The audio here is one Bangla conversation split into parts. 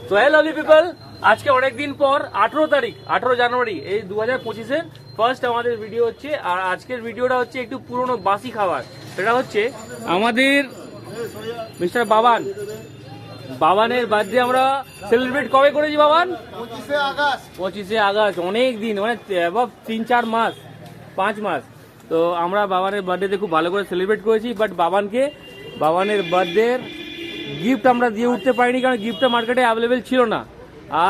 তো হ্যালো লাভলি পিপল, আজকে অনেক দিন পর 18 জানুয়ারি এই 2025-এর ফার্স্ট আমাদের ভিডিও হচ্ছে। আর আজকের ভিডিওটা হচ্ছে একটু পুরনো বাসি খাবার। সেটা হচ্ছে আমাদের মিস্টার বাবানের বার্থডে আমরা সেলিব্রেট কবে করেছি বাবান? 25শে আগস্ট। অনেক দিন, মানে 3-4 মাস, 5 মাস। তো আমরা বাবানের বার্থডেতে খুব ভালো করে সেলিব্রেট করেছি। বাট বাবানের বার্থডের গিফট আমরা দিয়ে উঠতে পারিনি, কারণ গিফটটা মার্কেটে অ্যাভেলেবেল ছিল না।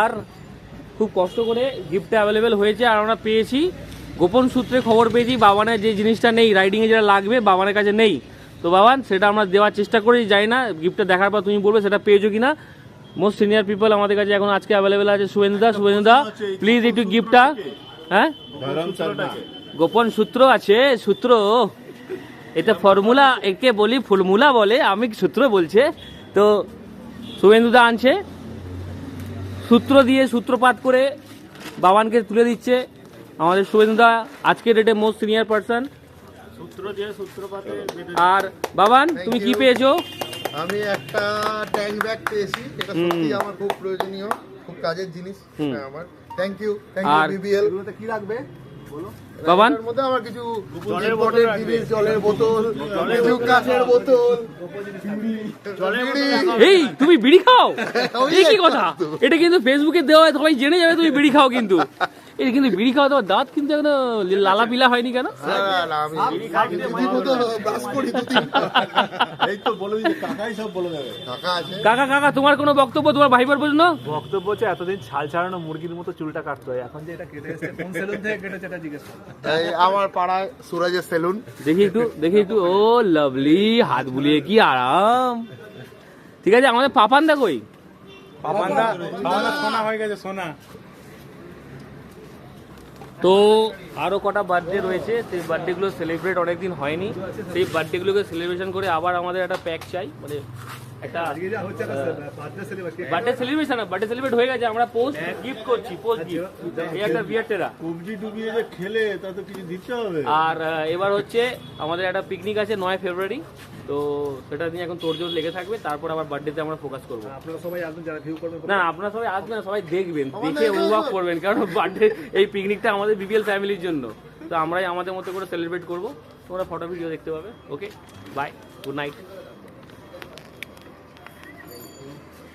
আর খুব কষ্ট করে গিফটটা অ্যাভেলেবেল হয়েছে। আর আমরা পেয়েছি, গোপন সূত্রে খবর পেয়েছি বাবানের যে জিনিসটা নেই, রাইডিংয়ে যেটা লাগবে বাবানের কাছে নেই। তো বাবান সেটা আমরা দেওয়ার চেষ্টা করেছি, যাই না গিফটটা দেখার পর তুমি বলবে সেটা পেয়েছো কিনা। মোস্ট সিনিয়র পিপল আমাদের কাছে এখন আজকে অ্যাভেলেবেল আছে। শুভেন্দুদা প্লিজ একটু গিফটটা। হ্যাঁ, গোপন সূত্র আছে, সূত্র এটা ফর্মুলা, একে বলি ফর্মুলা বলে, আমি সূত্র বলছে। তো শুভেন্দুদা আনছে, সূত্র দিয়ে সূত্রপাত করে বাবানকে তুলে দিচ্ছে আমাদের শুভেন্দুদা, আজকের ডেটে মোস্ট সিনিয়র পারসন। আর বাবান তুমি কি পেয়েছো? আমি একটা ট্যাঙ্ক ব্যাগ পেয়েছি, এটা সত্যি আমার খুব প্রয়োজনীয়, খুব কাজের জিনিস আমার। Thank you BBL. এগুলোতে কি রাখবে বলো বাবান? এর মধ্যে আমার কিছু জলের বোতল, জলের বোতল, কিছু কাঁচের বোতল, এই তুমি বিড়ি খাও? এই কি কথা? এটা কিন্তু ফেসবুকে দেওয়া হয়, সবাই জেনে যাবে তুমি বিড়ি খাও। কিন্তু এটা কিন্তু বিড়ি খাওয়া, তোমার দাঁত কিন্তু এখন লালা পিলা হয়নি কেন? কাকা তোমার কোনো বক্তব্য, তোমার ভাইবার প্রশ্ন? বক্তব্য হচ্ছে এতদিন ছাল ছাড়ানো মুরগির মতো চুলটা কাটতে হয়, এখন যে এটা কেটে এসেছে কোন সেলুন থেকে কেটেছে এটা জিজ্ঞেস করো। আমার পাড়ায় সুরাজের সেলুন। দেখি একটু ও লাভলি, হাত বুলিয়ে কি আরাম। ঠিক আছে, আমাদের পাপানদা কই? পাপানদা সোনা হয়ে গেছে, সোনা। তো আরও কটা বার্থডে রয়েছে, সেই বার্থডেগুলো সেলিব্রেট অনেকদিন হয়নি। সেই বার্থডেগুলোকে সেলিব্রেশন করে আবার আমাদের একটা প্যাক চাই, মানে একটা বার্থডে সেলিব্রেশন। বার্থডে সেলিব্রেট হয়ে গেছে, আমরা পোস্ট গিফট করছি, পোস্ট গিফট। এই একটা বিয়ার টেরা কবজি ডুবিয়ে যে খেলে তা তো কিছু দিতে হবে। আর এবার হচ্ছে আমাদের একটা পিকনিক আছে 9 ফেব্রুয়ারি, তো সেটা নিয়ে এখন তোড়জোড় লেগে থাকবে। তারপর আবার বার্থডেতে আমরা ফোকাস করবো। আপনারা সবাই আসবেন, যারা ভিউ করবেন। না, আপনারা সবাই আসবেন, সবাই দেখবেন, দেখে অনুভব করবেন, কারণ বার্থডে এই পিকনিকটা আমাদের বিপিএল ফ্যামিলির জন্য। তো আমরাই আমাদের মতো করে সেলিব্রেট করবো। তোমরা ফটো ভিডিও দেখতে পাবে। ওকে, বাই, গুড নাইট।